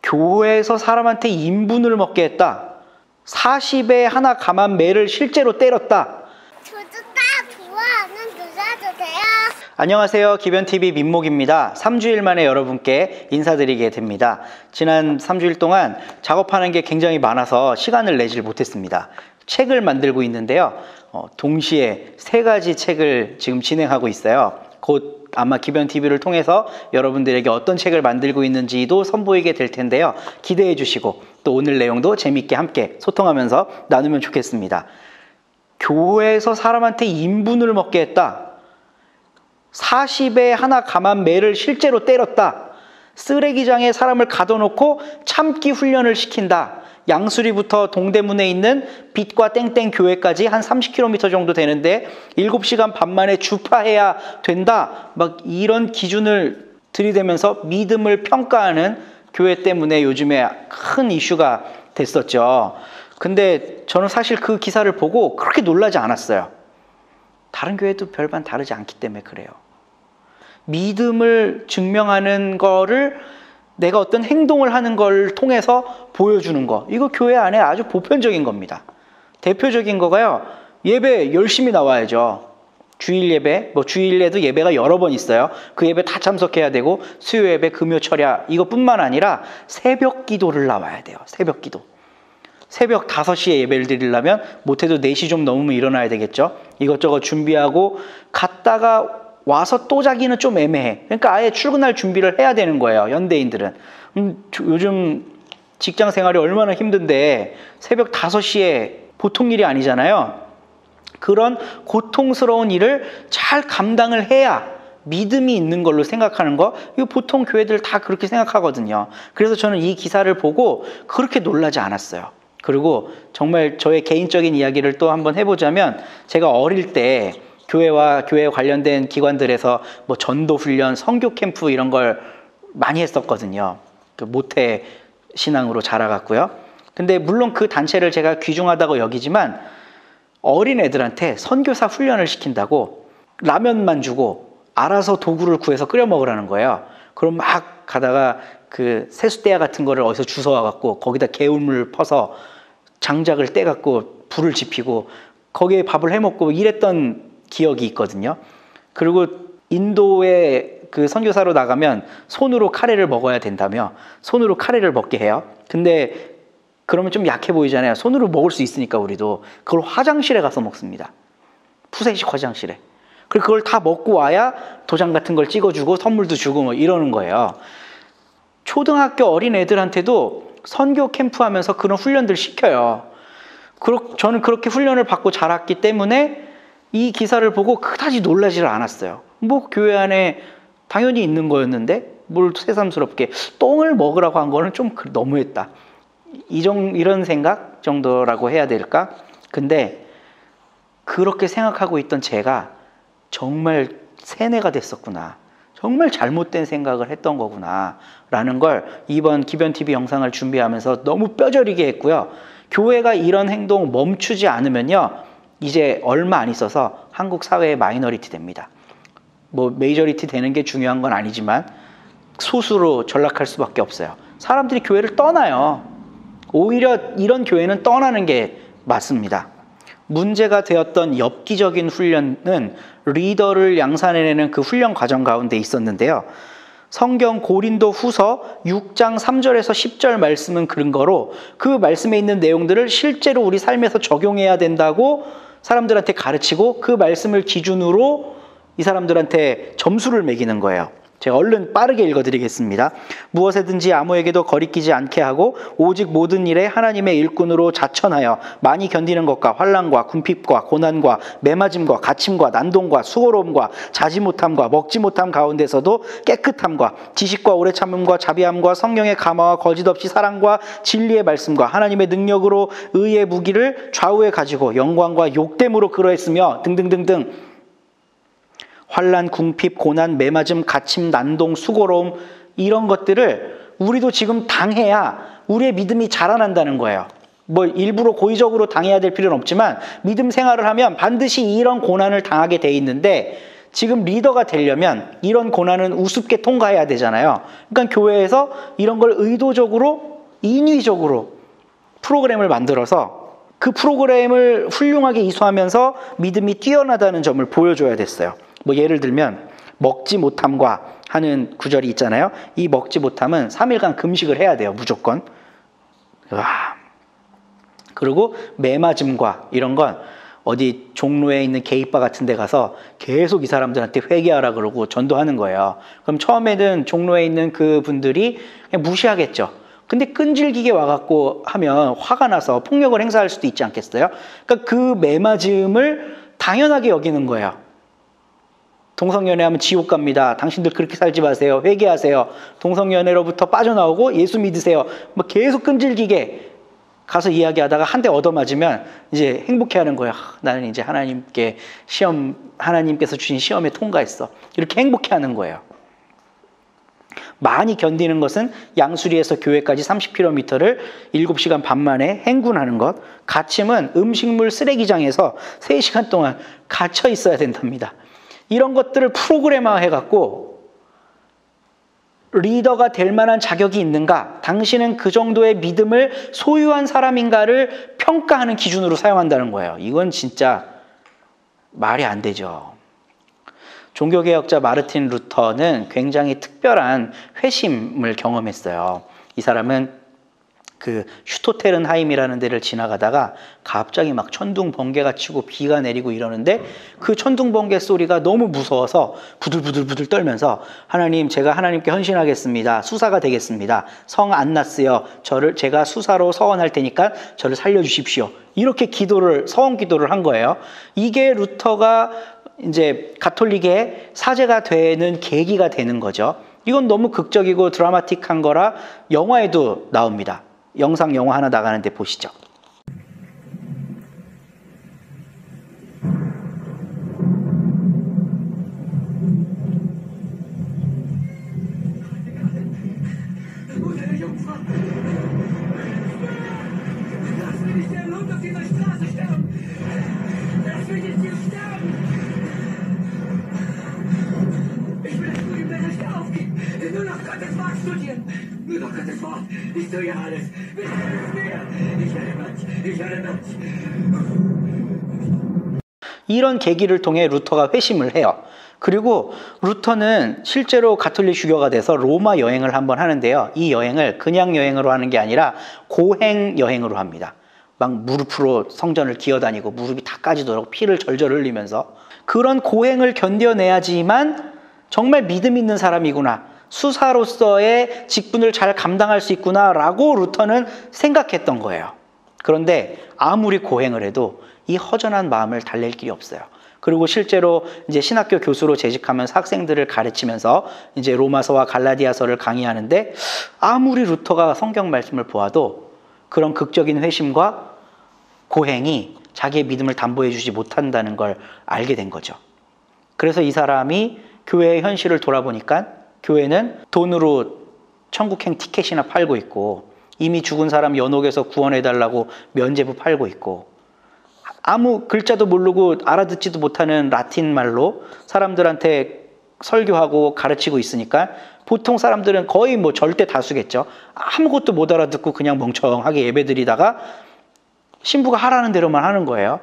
교회에서 사람한테 인분을 먹게 했다. 40에 하나 감한 매를 실제로 때렸다. 좋아하는 누사도 돼요. 안녕하세요. 기변TV 민목입니다. 3주일 만에 여러분께 인사드리게 됩니다. 지난 3주일 동안 작업하는 게 굉장히 많아서 시간을 내질 못했습니다. 책을 만들고 있는데요. 동시에 3가지 책을 지금 진행하고 있어요. 곧 아마 기변TV를 통해서 여러분들에게 어떤 책을 만들고 있는지도 선보이게 될 텐데요. 기대해 주시고 또 오늘 내용도 재밌게 함께 소통하면서 나누면 좋겠습니다. 교회에서 사람한테 인분을 먹게 했다. 40에 하나 감한 매를 실제로 때렸다. 쓰레기장에 사람을 가둬놓고 참기 훈련을 시킨다. 양수리부터 동대문에 있는 빛과 땡땡 교회까지 한 30km 정도 되는데 7시간 반 만에 주파해야 된다. 막 이런 기준을 들이대면서 믿음을 평가하는 교회 때문에 요즘에 큰 이슈가 됐었죠. 근데 저는 사실 그 기사를 보고 그렇게 놀라지 않았어요. 다른 교회도 별반 다르지 않기 때문에 그래요. 믿음을 증명하는 거를 내가 어떤 행동을 하는 걸 통해서 보여주는 거, 이거 교회 안에 아주 보편적인 겁니다. 대표적인 거가요, 예배 열심히 나와야죠. 주일 예배, 주일에도 예배가 여러 번 있어요. 그 예배 다 참석해야 되고, 수요 예배, 금요 철야, 이것뿐만 아니라 새벽 기도를 나와야 돼요. 새벽 기도. 새벽 5시에 예배를 드리려면 못해도 4시 좀 넘으면 일어나야 되겠죠. 이것저것 준비하고 갔다가 와서 또 자기는 좀 애매해. 그러니까 아예 출근할 준비를 해야 되는 거예요. 현대인들은. 요즘 직장 생활이 얼마나 힘든데 새벽 5시에 보통 일이 아니잖아요. 그런 고통스러운 일을 잘 감당을 해야 믿음이 있는 걸로 생각하는 거, 이거 보통 교회들 다 그렇게 생각하거든요. 그래서 저는 이 기사를 보고 그렇게 놀라지 않았어요. 그리고 정말 저의 개인적인 이야기를 또 한번 해보자면, 제가 어릴 때 교회와 교회 관련된 기관들에서 전도 훈련, 선교 캠프 이런 걸 많이 했었거든요. 그 모태 신앙으로 자라갔고요. 근데 물론 그 단체를 제가 귀중하다고 여기지만 어린 애들한테 선교사 훈련을 시킨다고 라면만 주고 알아서 도구를 구해서 끓여 먹으라는 거예요. 그럼 막 가다가 그 세숫대야 같은 거를 어디서 주워 와갖고 거기다 개울물을 퍼서 장작을 떼갖고 불을 지피고 거기에 밥을 해먹고 이랬던 기억이 있거든요. 그리고 인도에 그 선교사로 나가면 손으로 카레를 먹어야 된다며 손으로 카레를 먹게 해요. 근데 그러면 좀 약해 보이잖아요. 손으로 먹을 수 있으니까 우리도 그걸 화장실에 가서 먹습니다. 푸세식 화장실에. 그리고 그걸 다 먹고 와야 도장 같은 걸 찍어주고 선물도 주고 이러는 거예요. 초등학교 어린 애들한테도 선교 캠프 하면서 그런 훈련들 시켜요. 저는 그렇게 훈련을 받고 자랐기 때문에 이 기사를 보고 그다지 놀라지를 않았어요. 교회 안에 당연히 있는 거였는데 뭘 새삼스럽게 똥을 먹으라고 한 거는 좀 너무했다. 이런 생각 정도라고 해야 될까? 근데 그렇게 생각하고 있던 제가 정말 세뇌가 됐었구나. 정말 잘못된 생각을 했던 거구나 라는 걸 이번 기변TV 영상을 준비하면서 너무 뼈저리게 했고요. 교회가 이런 행동 멈추지 않으면요, 이제 얼마 안 있어서 한국 사회의 마이너리티 됩니다. 메이저리티 되는 게 중요한 건 아니지만 소수로 전락할 수밖에 없어요. 사람들이 교회를 떠나요. 오히려 이런 교회는 떠나는 게 맞습니다. 문제가 되었던 엽기적인 훈련은 리더를 양산해내는 그 훈련 과정 가운데 있었는데요. 성경 고린도 후서 6장 3절에서 10절 말씀은 근거로 그 말씀에 있는 내용들을 실제로 우리 삶에서 적용해야 된다고 사람들한테 가르치고 그 말씀을 기준으로 이 사람들한테 점수를 매기는 거예요. 제가 얼른 빠르게 읽어드리겠습니다. 무엇에든지 아무에게도 거리끼지 않게 하고 오직 모든 일에 하나님의 일꾼으로 자천하여 많이 견디는 것과 환난과 궁핍과 고난과 매맞음과 갇힘과 난동과 수고로움과 자지 못함과 먹지 못함 가운데서도 깨끗함과 지식과 오래 참음과 자비함과 성령의 감화와 거짓없이 사랑과 진리의 말씀과 하나님의 능력으로 의의 무기를 좌우에 가지고 영광과 욕됨으로 그러했으며 등등등등. 환난, 궁핍, 고난, 매맞음, 갇힘, 난동, 수고로움, 이런 것들을 우리도 지금 당해야 우리의 믿음이 자라난다는 거예요. 일부러 고의적으로 당해야 될 필요는 없지만 믿음 생활을 하면 반드시 이런 고난을 당하게 돼 있는데, 지금 리더가 되려면 이런 고난은 우습게 통과해야 되잖아요. 그러니까 교회에서 이런 걸 의도적으로, 인위적으로 프로그램을 만들어서 그 프로그램을 훌륭하게 이수하면서 믿음이 뛰어나다는 점을 보여줘야 됐어요. 뭐 예를 들면 먹지 못함과 하는 구절이 있잖아요. 이 먹지 못함은 3일간 금식을 해야 돼요. 무조건. 와. 그리고 매맞음과 이런 건 어디 종로에 있는 게이바 같은 데 가서 계속 이 사람들한테 회개하라 그러고 전도하는 거예요. 그럼 처음에는 종로에 있는 그 분들이 그냥 무시하겠죠. 근데 끈질기게 와갖고 하면 화가 나서 폭력을 행사할 수도 있지 않겠어요? 그러니까 그 매맞음을 당연하게 여기는 거예요. 동성연애하면 지옥 갑니다. 당신들 그렇게 살지 마세요. 회개하세요. 동성연애로부터 빠져나오고 예수 믿으세요. 뭐 계속 끈질기게 가서 이야기하다가 한 대 얻어맞으면 이제 행복해하는 거예요. 나는 이제 하나님께서 주신 시험에 통과했어. 이렇게 행복해하는 거예요. 많이 견디는 것은 양수리에서 교회까지 30km를 7시간 반 만에 행군하는 것. 갇힘은 음식물 쓰레기장에서 3시간 동안 갇혀 있어야 된답니다. 이런 것들을 프로그램화 해갖고 리더가 될 만한 자격이 있는가? 당신은 그 정도의 믿음을 소유한 사람인가를 평가하는 기준으로 사용한다는 거예요. 이건 진짜 말이 안 되죠. 종교개혁자 마르틴 루터는 굉장히 특별한 회심을 경험했어요. 이 사람은 그 슈토테른하임이라는 데를 지나가다가 갑자기 막 천둥 번개가 치고 비가 내리고 이러는데 그 천둥 번개 소리가 너무 무서워서 부들부들 떨면서 하나님, 제가 하나님께 헌신하겠습니다. 수사가 되겠습니다. 성 안 났어요. 제가 수사로 서원할 테니까 저를 살려주십시오. 이렇게 서원 기도를 한 거예요. 이게 루터가 이제 가톨릭의 사제가 되는 계기가 되는 거죠. 이건 너무 극적이고 드라마틱한 거라 영화에도 나옵니다. 영화 하나 나가는데 보시죠. 이런 계기를 통해 루터가 회심을 해요. 그리고 루터는 실제로 가톨릭 주교가 돼서 로마 여행을 한번 하는데요. 이 여행을 그냥 여행으로 하는 게 아니라 고행 여행으로 합니다. 막 무릎으로 성전을 기어다니고 무릎이 다 까지도록 피를 절절 흘리면서 그런 고행을 견뎌내야지만 정말 믿음 있는 사람이구나. 수사로서의 직분을 잘 감당할 수 있구나라고 루터는 생각했던 거예요. 그런데 아무리 고행을 해도 이 허전한 마음을 달랠 길이 없어요. 그리고 실제로 이제 신학교 교수로 재직하면서 학생들을 가르치면서 이제 로마서와 갈라디아서를 강의하는데 아무리 루터가 성경 말씀을 보아도 그런 극적인 회심과 고행이 자기의 믿음을 담보해 주지 못한다는 걸 알게 된 거죠. 그래서 이 사람이 교회의 현실을 돌아보니까 교회는 돈으로 천국행 티켓이나 팔고 있고 이미 죽은 사람 연옥에서 구원해달라고 면죄부 팔고 있고 아무 글자도 모르고 알아듣지도 못하는 라틴 말로 사람들한테 설교하고 가르치고 있으니까 보통 사람들은 거의 뭐 절대 다수겠죠. 아무것도 못 알아듣고 그냥 멍청하게 예배드리다가 신부가 하라는 대로만 하는 거예요.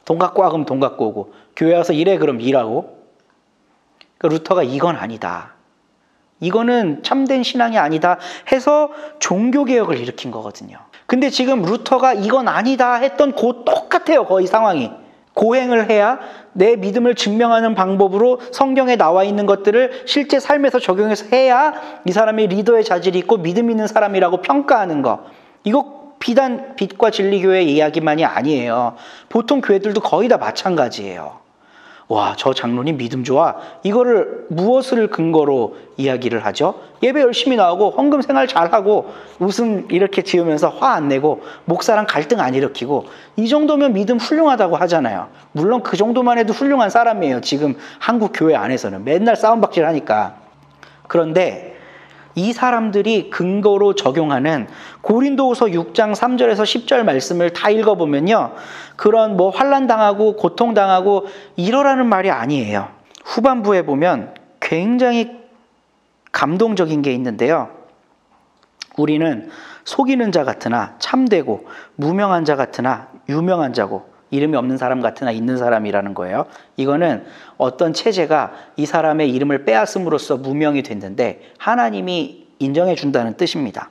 돈 갖고 와 그럼 돈 갖고 오고 교회 와서 일해 그럼 일하고. 그러니까 루터가 이건 아니다. 이거는 참된 신앙이 아니다 해서 종교개혁을 일으킨 거거든요. 근데 지금 루터가 이건 아니다 했던 그 똑같아요. 거의 상황이. 고행을 해야 내 믿음을 증명하는 방법으로 성경에 나와 있는 것들을 실제 삶에서 적용해서 해야 이 사람이 리더의 자질이 있고 믿음 있는 사람이라고 평가하는 거. 이거 비단 빛과 진리교회 이야기만이 아니에요. 보통 교회들도 거의 다 마찬가지예요. 와, 저 장로님 믿음 좋아. 이거를 무엇을 근거로 이야기를 하죠? 예배 열심히 나오고 헌금 생활 잘하고 웃음 이렇게 지으면서 화 안 내고 목사랑 갈등 안 일으키고 이 정도면 믿음 훌륭하다고 하잖아요. 물론 그 정도만 해도 훌륭한 사람이에요. 지금 한국 교회 안에서는 맨날 싸움박질 하니까. 그런데 이 사람들이 근거로 적용하는 고린도후서 6장 3절에서 10절 말씀을 다 읽어보면요. 그런 뭐 환난당하고 고통당하고 이러라는 말이 아니에요. 후반부에 보면 굉장히 감동적인 게 있는데요. 우리는 속이는 자 같으나 참되고 무명한 자 같으나 유명한 자고 이름이 없는 사람 같으나 있는 사람이라는 거예요. 이거는 어떤 체제가 이 사람의 이름을 빼앗음으로써 무명이 됐는데 하나님이 인정해 준다는 뜻입니다.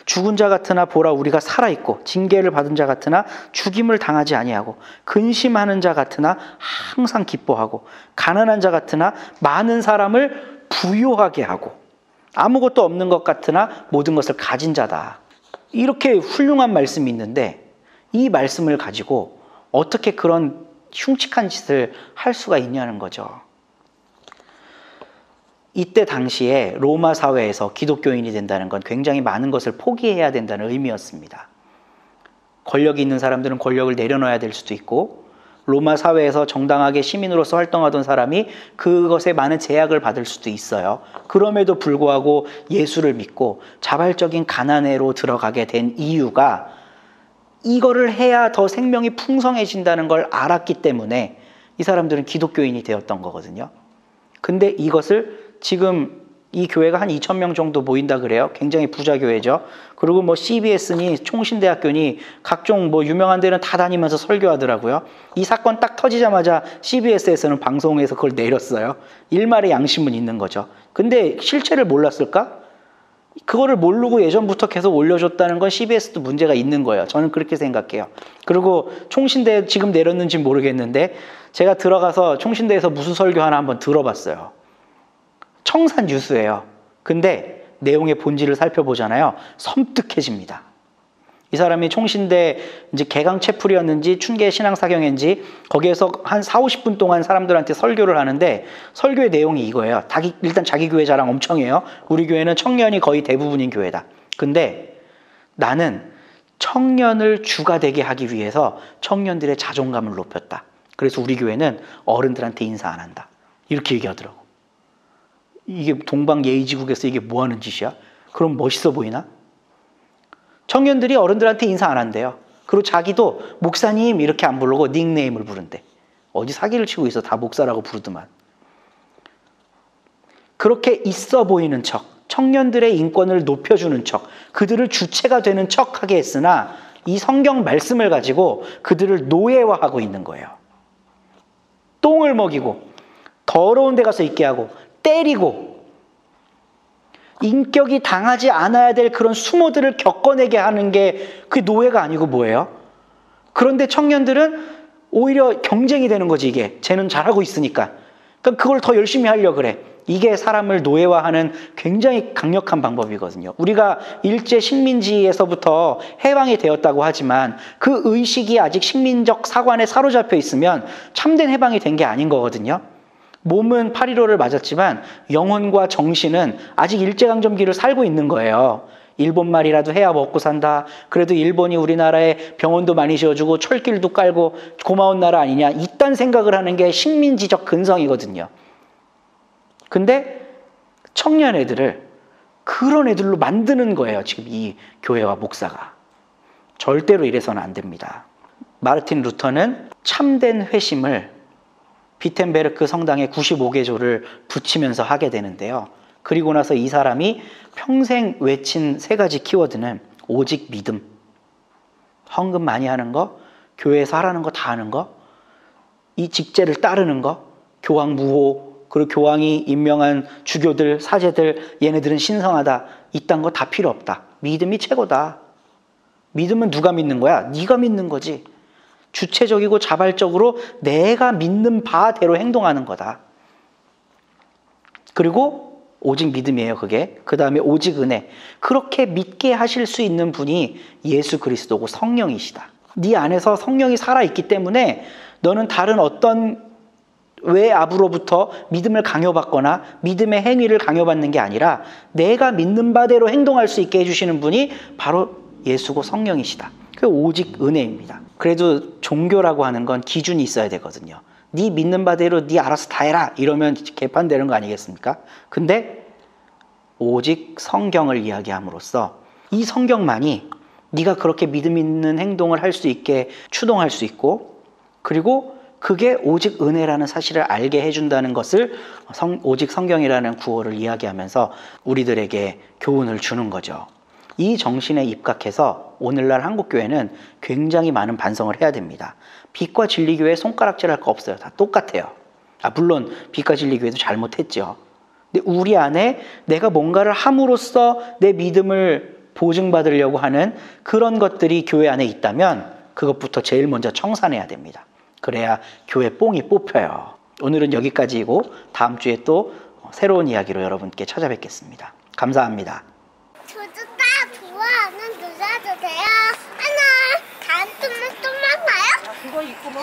죽은 자 같으나 보라 우리가 살아있고 징계를 받은 자 같으나 죽임을 당하지 아니하고 근심하는 자 같으나 항상 기뻐하고 가난한 자 같으나 많은 사람을 부요하게 하고 아무것도 없는 것 같으나 모든 것을 가진 자다. 이렇게 훌륭한 말씀이 있는데 이 말씀을 가지고 어떻게 그런 흉측한 짓을 할 수가 있냐는 거죠. 이때 당시에 로마 사회에서 기독교인이 된다는 건 굉장히 많은 것을 포기해야 된다는 의미였습니다. 권력이 있는 사람들은 권력을 내려놔야 될 수도 있고 로마 사회에서 정당하게 시민으로서 활동하던 사람이 그것에 많은 제약을 받을 수도 있어요. 그럼에도 불구하고 예수를 믿고 자발적인 가난해로 들어가게 된 이유가 이거를 해야 더 생명이 풍성해진다는 걸 알았기 때문에 이 사람들은 기독교인이 되었던 거거든요. 근데 이것을 지금 이 교회가 한 2,000명 정도 모인다 그래요. 굉장히 부자 교회죠. 그리고 뭐 CBS니 총신대학교니 각종 뭐 유명한 데는 다 다니면서 설교하더라고요. 이 사건 딱 터지자마자 CBS에서는 방송에서 그걸 내렸어요. 일말의 양심은 있는 거죠. 근데 실체를 몰랐을까? 그거를 모르고 예전부터 계속 올려줬다는 건 CBS도 문제가 있는 거예요. 저는 그렇게 생각해요. 그리고 총신대 지금 내렸는지 모르겠는데 제가 들어가서 총신대에서 무슨 설교 하나 한번 들어봤어요. 청산 뉴스예요. 근데 내용의 본질을 살펴보잖아요. 섬뜩해집니다. 이 사람이 총신대 이제 개강 채플이었는지 춘계 신앙사경인지 거기에서 한 4, 50분 동안 사람들한테 설교를 하는데 설교의 내용이 이거예요. 일단 자기 교회 자랑 엄청 해요. 우리 교회는 청년이 거의 대부분인 교회다. 근데 나는 청년을 주가 되게 하기 위해서 청년들의 자존감을 높였다. 그래서 우리 교회는 어른들한테 인사 안 한다. 이렇게 얘기하더라고. 이게 동방예의지국에서 이게 뭐 하는 짓이야? 그럼 멋있어 보이나? 청년들이 어른들한테 인사 안 한대요. 그리고 자기도 목사님 이렇게 안 부르고 닉네임을 부른대. 어디 사기를 치고 있어. 다 목사라고 부르더만. 그렇게 있어 보이는 척, 청년들의 인권을 높여주는 척, 그들을 주체가 되는 척하게 했으나 이 성경 말씀을 가지고 그들을 노예화하고 있는 거예요. 똥을 먹이고 더러운 데 가서 있게 하고 때리고 인격이 당하지 않아야 될 그런 수모들을 겪어내게 하는 게 그 노예가 아니고 뭐예요? 그런데 청년들은 오히려 경쟁이 되는 거지. 이게 쟤는 잘하고 있으니까. 그러니까 그걸 더 열심히 하려고 그래. 이게 사람을 노예화하는 굉장히 강력한 방법이거든요. 우리가 일제 식민지에서부터 해방이 되었다고 하지만 그 의식이 아직 식민적 사관에 사로잡혀 있으면 참된 해방이 된 게 아닌 거거든요. 몸은 8.15를 맞았지만 영혼과 정신은 아직 일제강점기를 살고 있는 거예요. 일본 말이라도 해야 먹고 산다. 그래도 일본이 우리나라에 병원도 많이 지어주고 철길도 깔고 고마운 나라 아니냐. 이딴 생각을 하는 게 식민지적 근성이거든요. 근데 청년 애들을 그런 애들로 만드는 거예요. 지금 이 교회와 목사가. 절대로 이래서는 안 됩니다. 마르틴 루터는 참된 회심을 비텐베르크 성당에 95개조를 붙이면서 하게 되는데요. 그리고 나서 이 사람이 평생 외친 3가지 키워드는 오직 믿음, 헌금 많이 하는 거, 교회에서 하라는 거 다 하는 거, 이 직제를 따르는 거, 교황 무호, 그리고 교황이 임명한 주교들, 사제들, 얘네들은 신성하다. 이딴 거 다 필요 없다. 믿음이 최고다. 믿음은 누가 믿는 거야? 네가 믿는 거지. 주체적이고 자발적으로 내가 믿는 바대로 행동하는 거다. 그리고 오직 믿음이에요, 그게. 그 다음에 오직 은혜. 그렇게 믿게 하실 수 있는 분이 예수 그리스도고 성령이시다. 네 안에서 성령이 살아있기 때문에 너는 다른 어떤 외압으로부터 믿음을 강요받거나 믿음의 행위를 강요받는 게 아니라 내가 믿는 바대로 행동할 수 있게 해주시는 분이 바로 예수고 성령이시다. 그게 오직 은혜입니다. 그래도 종교라고 하는 건 기준이 있어야 되거든요. 네 믿는 바대로 네 알아서 다 해라 이러면 개판되는 거 아니겠습니까? 근데 오직 성경을 이야기함으로써 이 성경만이 네가 그렇게 믿음 있는 행동을 할 수 있게 추동할 수 있고, 그리고 그게 오직 은혜라는 사실을 알게 해준다는 것을 오직 성경이라는 구호를 이야기하면서 우리들에게 교훈을 주는 거죠. 이 정신에 입각해서 오늘날 한국교회는 굉장히 많은 반성을 해야 됩니다. 빛과 진리교회에 손가락질할 거 없어요. 다 똑같아요. 물론 빛과 진리교회도 잘못했죠. 근데 우리 안에 내가 뭔가를 함으로써 내 믿음을 보증받으려고 하는 그런 것들이 교회 안에 있다면 그것부터 제일 먼저 청산해야 됩니다. 그래야 교회 뽕이 뽑혀요. 오늘은 여기까지이고 다음 주에 또 새로운 이야기로 여러분께 찾아뵙겠습니다. 감사합니다. 구독과 좋아요는 눌러주세요. 안녕. 다음 주에 또 만나요. 그거 입고 뭐